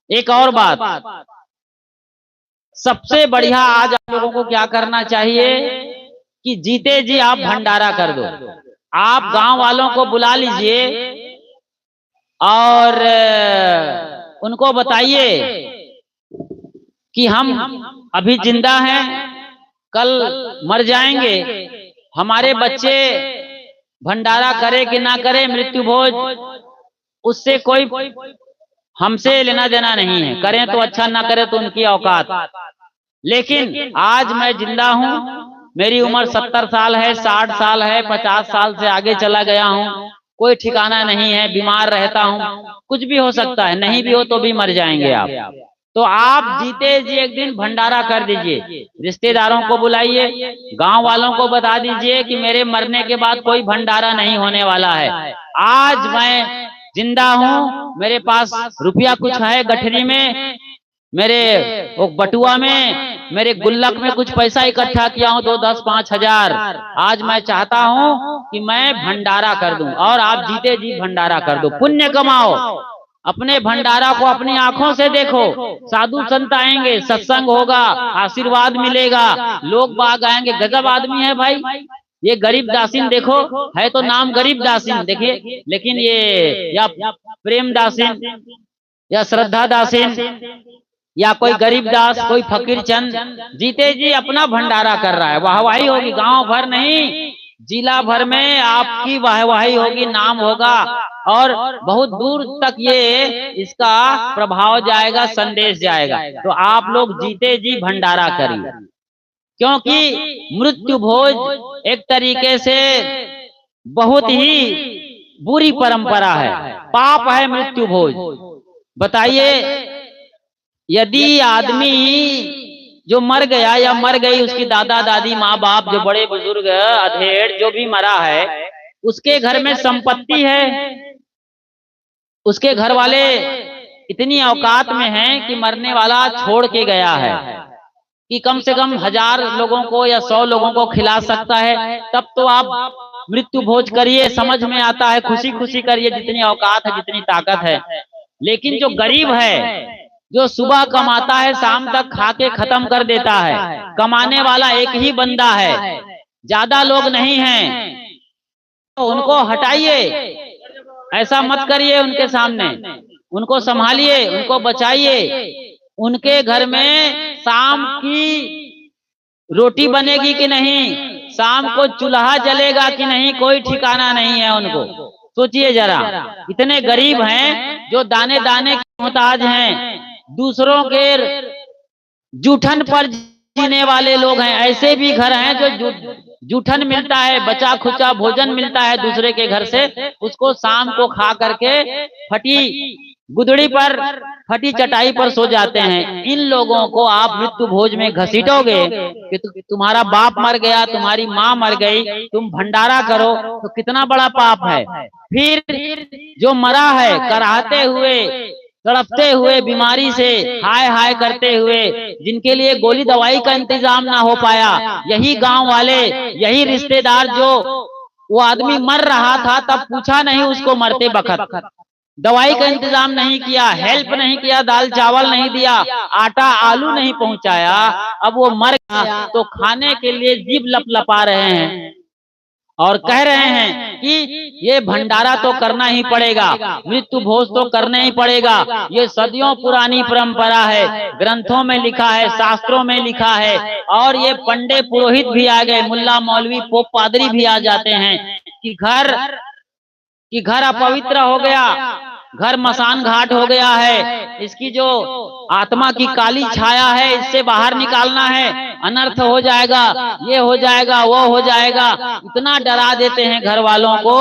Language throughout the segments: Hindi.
एक और बात, सबसे बढ़िया आज आप लोगों को क्या करना चाहिए कि जीते जी आप भंडारा कर दो। आप गांव वालों को बुला लीजिए और उनको बताइए कि हम अभी जिंदा हैं, कल मर जाएंगे, हमारे बच्चे भंडारा करे कि ना करे, मृत्यु भोज, उससे कोई हमसे लेना देना नहीं है। करें तो अच्छा, ना करें तो उनकी औकात। लेकिन आज मैं जिंदा हूं, मेरी उम्र 70 साल है, 60 साल है, 50 साल से आगे चला गया हूं, कोई ठिकाना नहीं है, बीमार रहता हूं, कुछ भी हो सकता है, नहीं भी हो तो भी मर जाएंगे आप। तो आप जीते जी एक दिन भंडारा कर दीजिए, रिश्तेदारों को बुलाइए, गांव वालों को बता दीजिए कि मेरे मरने के बाद कोई भंडारा नहीं होने वाला है। आज मैं जिंदा हूं, मेरे पास रुपया कुछ है गठरी में, मेरे वो बटुआ में, मेरे गुल्लक में कुछ पैसा इकट्ठा किया हूं, 2, 10, 5 हजार। आज मैं चाहता हूं कि मैं भंडारा कर दूं, और आप जीते जी भंडारा कर दो, पुण्य कमाओ, अपने भंडारा को अपनी आंखों से देखो। साधु संत आएंगे, सत्संग होगा, आशीर्वाद मिलेगा, लोग बाग आएंगे, गजब आदमी है भाई ये गरीब दासीन, देखो है तो नाम गरीब दासीन, देखिए, लेकिन ये या प्रेम दासीन या श्रद्धा दासीन या कोई गरीब दास, कोई फकीर चंद, जीते जी अपना भंडारा कर रहा है। वाहवाही होगी, गांव भर नहीं, जिला भर में आपकी वाहवाही होगी, नाम होगा, और बहुत दूर तक ये इसका प्रभाव जाएगा, संदेश जाएगा। तो आप लोग जीते जी भंडारा करिए, क्योंकि मृत्यु भोज एक तरीके से बहुत ही बुरी परंपरा है, पाप है मृत्यु भोज। बताइए, यदि आदमी जो मर गया या मर गई, उसकी दादा दादी, माँ बाप, जो बड़े बुजुर्ग, अधेड़ जो भी मरा है, उसके घर में संपत्ति है, उसके घर वाले इतनी औकात में हैं कि मरने वाला छोड़ के गया है कि कम से कम 1000 लोगों को या 100 लोगों को खिला सकता है, तब तो आप मृत्यु भोज करिए, समझ में आता है, खुशी खुशी करिए, जितनी औकात है, जितनी ताकत है। लेकिन जो गरीब है, जो सुबह कमाता है, शाम तक खा के खत्म कर देता है, कमाने वाला एक ही बंदा है, ज्यादा लोग नहीं हैं, तो उनको हटाइए, ऐसा मत करिए उनके सामने, उनको संभालिए, उनको बचाइए। उनके घर में शाम की रोटी बनेगी कि नहीं, शाम को चूल्हा जलेगा कि नहीं, कोई ठिकाना नहीं है उनको। सोचिए जरा, इतने गरीब हैं जो दाने दाने के मोहताज हैं, दूसरों के जूठन पर जीने वाले लोग हैं। ऐसे भी घर हैं जो जूठन मिलता है, बचा खुचा भोजन मिलता है दूसरे के घर से, उसको शाम को खा करके फटी गुदड़ी पर, फटी चटाई पर सो जाते हैं। इन लोगों को आप मृत्यु भोज में घसीटोगे कि तुम्हारा बाप मर गया, तुम्हारी माँ मर गई, तुम भंडारा करो, तो कितना बड़ा पाप है। फिर जो मरा है कराहते हुए, तड़पते हुए, बीमारी से हाय हाय करते हुए, जिनके लिए गोली दवाई का इंतजाम ना हो पाया, यही गांव वाले, यही रिश्तेदार, जो वो आदमी मर रहा था तब पूछा नहीं उसको मरते बखत, दवाई का इंतजाम नहीं किया, हेल्प नहीं किया, दाल चावल नहीं दिया, आटा आलू नहीं पहुंचाया, अब वो मर गया तो खाने के लिए जीभ लपलपा रहे हैं और कह रहे हैं कि ये भंडारा तो करना ही पड़ेगा, मृत्यु भोज तो करना ही पड़ेगा। ये सदियों पुरानी परंपरा है, ग्रंथों में लिखा है, शास्त्रों में लिखा है, और ये पंडे पुरोहित भी आ गए, मुल्ला मौलवी पोप पादरी भी आ जाते हैं कि घर अपवित्र हो गया, घर मसान घाट हो गया है, इसकी जो आत्मा की काली छाया है, इससे बाहर निकालना है, अनर्थ हो जाएगा, ये हो जाएगा, वो हो जाएगा। इतना डरा देते हैं घर वालों को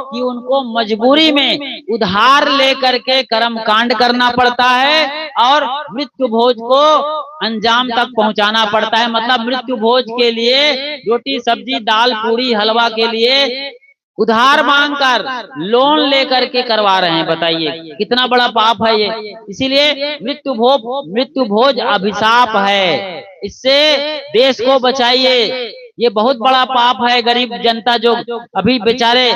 कि उनको मजबूरी में उधार लेकर के कर्म कांड करना पड़ता है और मृत्यु भोज को अंजाम तक पहुंचाना पड़ता है। मतलब मृत्यु भोज के लिए रोटी सब्जी दाल पूरी हलवा के लिए उधार मांगकर, लोन लेकर के करवा रहे हैं। बताइए कितना बड़ा पाप है ये। इसीलिए मृत्यु भोज अभिशाप है, इससे देश को बचाइए। ये बहुत बड़ा पाप है। गरीब जनता जो अभी बेचारे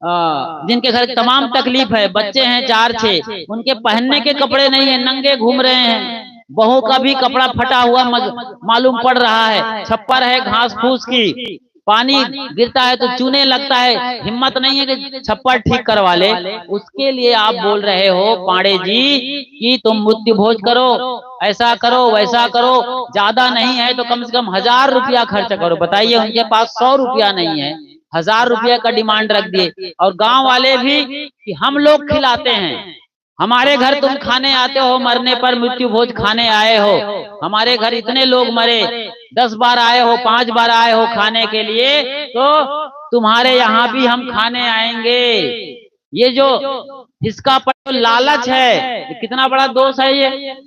जिनके घर तमाम तकलीफ है, बच्चे हैं 4-6, उनके पहनने के कपड़े नहीं है, नंगे घूम रहे हैं। बहू का भी कपड़ा फटा हुआ मालूम पड़ रहा है, छप्पर है घास फूस की, पानी गिरता है तो चूने लगता है, हिम्मत नहीं है कि छप्पर ठीक करवा ले। उसके लिए आप बोल रहे हो पांडे जी कि तुम मृत्यु भोज करो, ऐसा करो वैसा करो, ज्यादा नहीं है तो कम से कम 1000 रुपया खर्च करो। बताइए, उनके पास 100 रुपया नहीं है, 1000 रुपया का डिमांड रख दिए। और गांव वाले भी कि हम लोग खिलाते हैं, हमारे घर तुम खाने आते हो, मरने पर मृत्यु भोज खाने आए हो, हमारे घर इतने लोग मरे, 10 बार आए हो, 5 बार आए हो खाने के लिए, तो तुम्हारे यहाँ भी हम खाने आएंगे। ये जो इसका लालच है, कितना बड़ा दोष है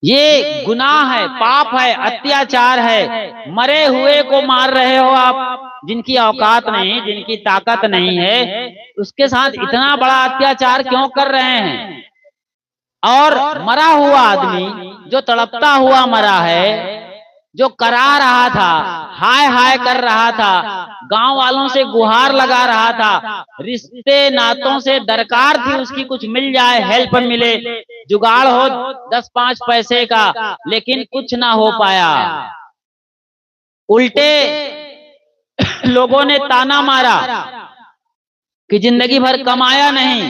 ये गुनाह है, पाप है, अत्याचार है। मरे हुए को मार रहे हो आप, जिनकी औकात नहीं, जिनकी ताकत नहीं है, उसके साथ इतना बड़ा अत्याचार क्यों कर रहे हैं? और मरा हुआ आदमी जो तड़पता हुआ मरा है, जो करा रहा था, हाय हाय कर रहा था, गांव वालों से गुहार लगा रहा था, रिश्ते नातों से दरकार थी उसकी कुछ मिल जाए, हेल्प मिले, जुगाड़ हो 10-5 पैसे का, लेकिन कुछ ना हो पाया। उल्टे लोगों ने ताना मारा कि जिंदगी भर कमाया नहीं,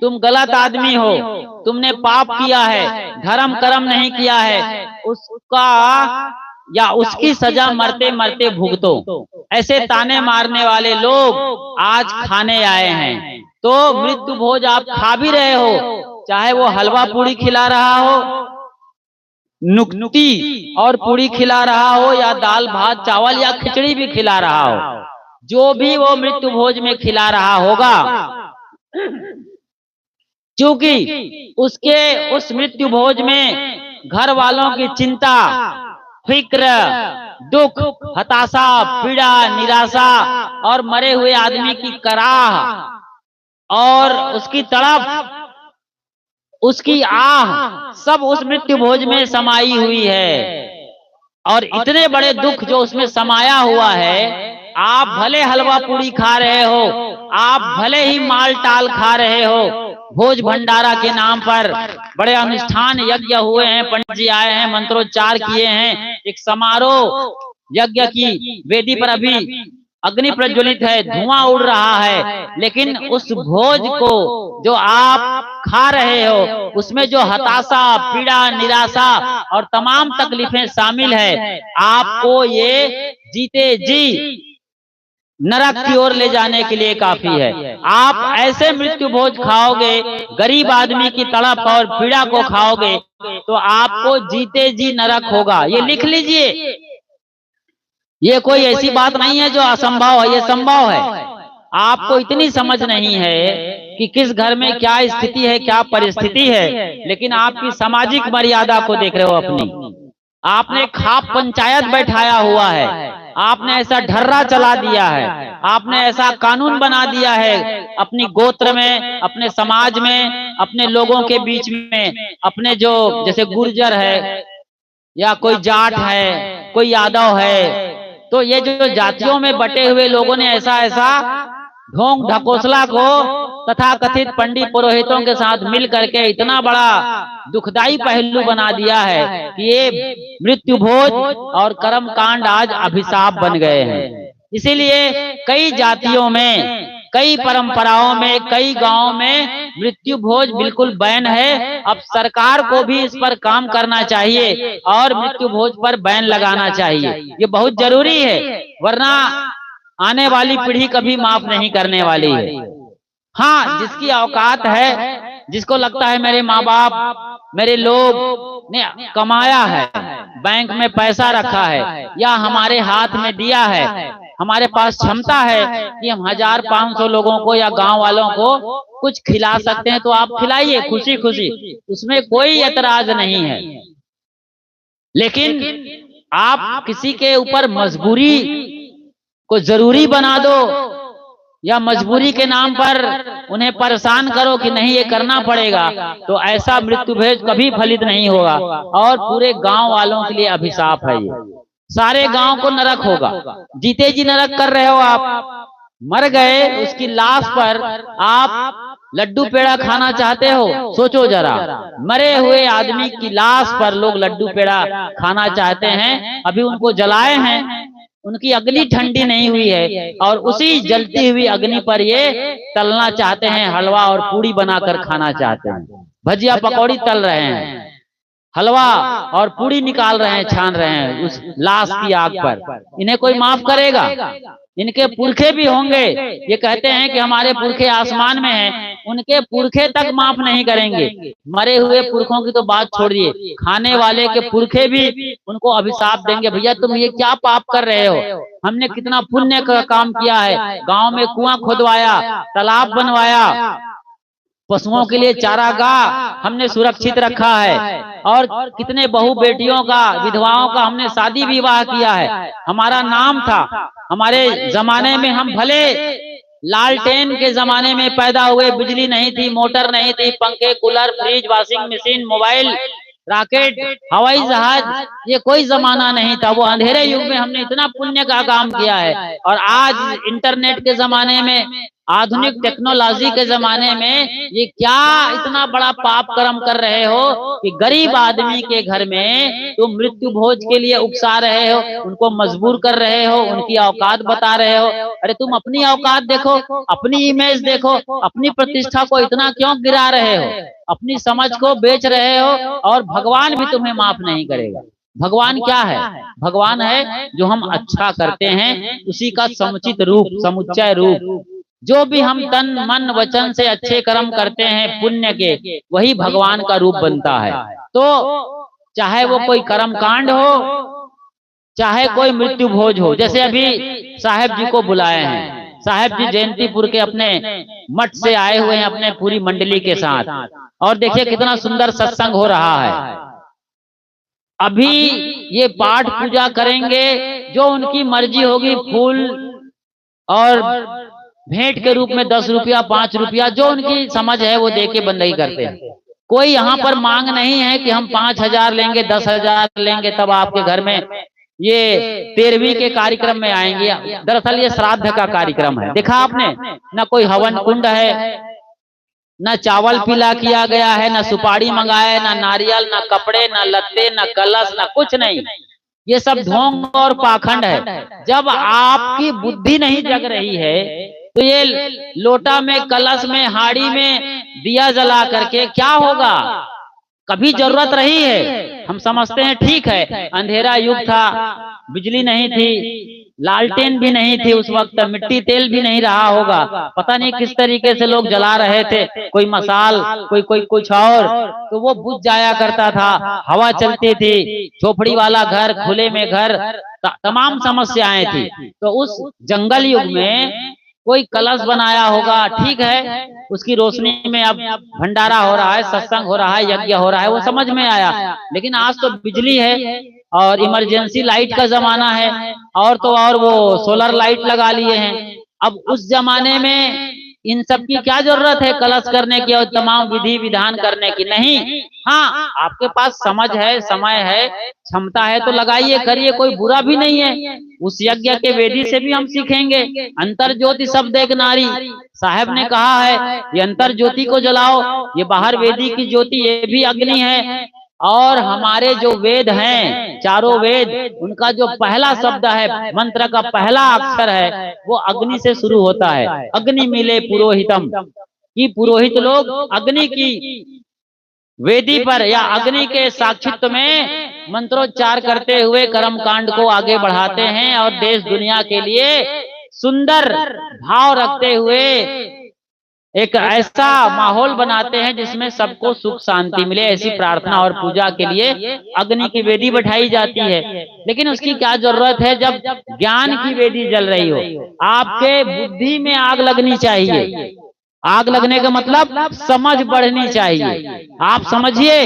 तुम गलत आदमी हो, तुमने पाप किया है, धर्म कर्म नहीं किया है, उसका या उसकी सजा मरते मरते भुगतो। ऐसे ताने मारने वाले लोग आज खाने आए हैं। तो मृत्यु भोज आप खा भी रहे हो, चाहे वो हलवा पूड़ी खिला रहा हो, नुक्ती और पूड़ी खिला रहा हो, या दाल भात चावल या खिचड़ी भी खिला रहा हो, जो भी वो मृत्यु भोज में खिला रहा होगा, क्योंकि उसके उस मृत्यु भोज में घर वालों की चिंता, फिक्र, दुख, हताशा, पीड़ा, निराशा और मरे हुए आदमी की कराह और उसकी तड़प, उसकी आह, सब उस मृत्यु भोज में समाई हुई है। और इतने बड़े दुख जो उसमें समाया हुआ है, आप भले हलवा पूड़ी खा रहे हो, आप भले ही माल टाल खा रहे हो, भोज भंडारा के नाम पर बड़े अनुष्ठान यज्ञ हुए हैं, पंडित जी आए हैं, मंत्रोच्चार किए हैं, एक समारोह यज्ञ की वेदी पर अभी अग्नि प्रज्वलित है, धुआं उड़ रहा है, लेकिन उस भोज को जो आप खा रहे हो, उसमें जो हताशा, पीड़ा, निराशा और तमाम तकलीफें शामिल है, आपको ये जीते जी नरक की ओर ले जाने के लिए काफी है। आप ऐसे मृत्यु भोज खाओगे, गरीब आदमी की तड़प और पीड़ा को खाओगे, तो आपको जीते जी नरक होगा। ये लिख लीजिए, ये कोई ऐसी बात नहीं है जो असंभव है, ये संभव है। आपको इतनी समझ नहीं है कि किस घर में क्या स्थिति है, क्या परिस्थिति है, लेकिन आपकी सामाजिक मर्यादा को देख रहे हो अपनी। आपने खाप पंचायत बैठाया हुआ है, आपने ऐसा ढर्रा चला दिया है, आपने ऐसा कानून बना दिया है अपनी गोत्र में, अपने समाज में, अपने लोगों के बीच में, अपने जो जैसे गुर्जर है या कोई जाट है, कोई यादव है, तो ये जो जातियों में बटे हुए लोगों ने ऐसा ऐसा ढोंग ढकोसला को तथा कथित पंडित पुरोहितों के साथ मिल करके इतना बड़ा दुखदाई पहलू बना दिया है कि ये मृत्यु भोज और कर्म कांड आज अभिशाप बन गए हैं। इसीलिए कई जातियों में, कई परंपराओं में, कई गांवों में मृत्यु भोज बिल्कुल बैन है। अब सरकार को भी इस पर काम करना चाहिए और मृत्यु भोज पर बैन लगाना चाहिए, ये बहुत जरूरी है, वरना आने वाली पीढ़ी कभी माफ नहीं करने वाली है। हाँ, जिसकी औकात है, जिसको लगता है मेरे माँ बाप, मेरे लोग ने कमाया है, बैंक में पैसा रखा है या हमारे हाथ में दिया है, हमारे पास क्षमता है कि हम 1000-500 लोगों को या गांव वालों को कुछ खिला सकते हैं, तो आप खिलाइए खुशी खुशी, उसमें कोई एतराज नहीं है। लेकिन आप किसी के ऊपर मजबूरी को जरूरी बना दो या मजबूरी के नाम पर उन्हें परेशान करो कि नहीं ये करना पड़ेगा, तो ऐसा मृत्यु भोज कभी फलित नहीं होगा और पूरे गांव वालों के लिए अभिशाप है। ये सारे गांव को नरक होगा, जीते जी नरक कर रहे हो आप। मर गए, उसकी लाश पर आप लड्डू पेड़ा खाना चाहते हो? सोचो जरा, मरे हुए आदमी की लाश पर लोग लड्डू पेड़ा खाना चाहते हैं। अभी उनको जलाए हैं, उनकी अग्नि ठंडी नहीं हुई है और उसी जलती हुई अग्नि पर ये तलना चाहते हैं, हलवा और पूड़ी बनाकर खाना चाहते हैं। भजिया पकौड़ी तल रहे हैं, हलवा और पूड़ी निकाल रहे हैं, छान रहे हैं उस लाश की आग पर। इन्हें कोई माफ करेगा? इनके पुरखे भी होंगे, ये कहते हैं कि हमारे पुरखे आसमान में हैं, उनके पुरखे तक माफ नहीं करेंगे। मरे हुए पुरखों की तो बात छोड़िए, खाने वाले के पुरखे भी उनको अभिशाप देंगे, भैया तुम ये क्या पाप कर रहे हो? हमने कितना पुण्य का काम किया है, गांव में कुआं खुदवाया, तालाब बनवाया, पशुओं के लिए चारागाह हमने सुरक्षित रखा है, और कितने बहू बेटियों का, विधवाओं का हमने शादी विवाह किया है। हमारा नाम था। हमारे जमाने में हम भले लालटेन के जमाने में पैदा हुए, बिजली नहीं थी, मोटर नहीं थी, पंखे, cooler, fridge, washing machine, mobile, rocket, हवाई जहाज, ये कोई जमाना नहीं था। वो अंधेरे युग में हमने इतना पुण्य का काम किया है, और आज इंटरनेट के जमाने में, आधुनिक टेक्नोलॉजी के जमाने में ये क्या इतना बड़ा पाप कर्म कर रहे हो कि गरीब आदमी के घर में तुम मृत्यु भोज के लिए उकसा रहे हो, उनको मजबूर कर रहे हो, उनकी औकात बता रहे हो। अरे तुम अपनी औकात देखो, अपनी इमेज देखो, अपनी प्रतिष्ठा को इतना क्यों गिरा रहे हो? अपनी समझ को बेच रहे हो, और भगवान भी तुम्हें माफ नहीं करेगा। भगवान क्या है? भगवान है जो हम अच्छा करते हैं उसी का समुचित रूप, समुच्चय रूप। जो भी हम तन मन वचन से अच्छे कर्म करते हैं पुण्य के, वही भगवान का रूप बनता है। तो चाहे वो कोई कर्म कांड हो, चाहे कोई मृत्यु भोज हो। जैसे अभी साहेब जी को बुलाए हैं, साहेब जी जयंतीपुर के अपने मठ से आए हुए हैं अपने पूरी मंडली के साथ, और देखिए कितना सुंदर सत्संग हो रहा है। अभी ये पाठ पूजा करेंगे, जो उनकी मर्जी होगी, फूल और भेंट के रूप में 10 रुपया, 5 रुपया, जो उनकी समझ है वो देके बंदगी करते हैं। कोई यहाँ पर मांग नहीं है कि हम 5,000 लेंगे, 10,000 लेंगे तब आपके घर में ये 13वीं के कार्यक्रम में आएंगे। दरअसल ये श्राद्ध का कार्यक्रम है। देखा आपने, ना कोई हवन कुंड है, ना चावल पीला किया गया है, ना सुपारी मंगाया है, ना नारियल, ना कपड़े, ना लत्ते, ना कलश, ना कुछ नहीं। ये सब ढोंग और पाखंड है। जब आपकी बुद्धि नहीं जग रही है तो ये लोटा में, कलश में, हाड़ी में दिया जला करके क्या होगा? कभी जरूरत रही है? हम समझते हैं ठीक है, अंधेरा युग था, बिजली नहीं थी, लालटेन भी नहीं थी उस वक्त, मिट्टी तेल भी नहीं रहा होगा, पता नहीं किस तरीके से लोग जला रहे थे, कोई मसाल, कोई कोई कुछ और, तो वो बुझ जाया करता था। हवा चलती थी, झोपड़ी वाला घर, खुले में घर, तमाम समस्याएं थी। तो उस जंगल युग में कोई कलश बनाया होगा, ठीक है, उसकी रोशनी में अब भंडारा हो रहा है, सत्संग हो रहा है, यज्ञ हो रहा है, वो समझ में आया। लेकिन आज तो बिजली है और इमरजेंसी लाइट का जमाना है, और तो और वो सोलर लाइट लगा लिए हैं। अब उस जमाने में इन सब की क्या जरूरत है, कलश करने की और तमाम विधि विधान करने की? नहीं। हाँ, आपके पास समझ है, समय है, क्षमता है तो लगाइए, करिए, कोई बुरा भी नहीं है। उस यज्ञ के वेदी से भी हम सीखेंगे। अंतर ज्योति शब्द एक नारी, साहब ने कहा है ये अंतर ज्योति को जलाओ, ये बाहर वेदी की ज्योति, ये भी अग्नि है। और हमारे जो वेद हैं, चारों वेद, उनका जो पहला शब्द है, मंत्र का पहला अक्षर है, वो अग्नि से शुरू होता है। अग्नि मिले पुरोहितम, कि पुरोहित लोग अग्नि की वेदी पर या अग्नि के साक्षित्व में मंत्रोच्चार करते हुए कर्म कांड को आगे बढ़ाते हैं, और देश दुनिया के लिए सुंदर भाव रखते हुए एक ऐसा माहौल बनाते हैं जिसमें सबको सुख शांति मिले। ऐसी प्रार्थना और पूजा के लिए अग्नि की वेदी बैठाई जाती है। लेकिन उसकी क्या जरूरत है जब ज्ञान की वेदी जल रही हो? आपके बुद्धि में आग लगनी चाहिए। आग लगने का मतलब समझ बढ़नी चाहिए। आप समझिए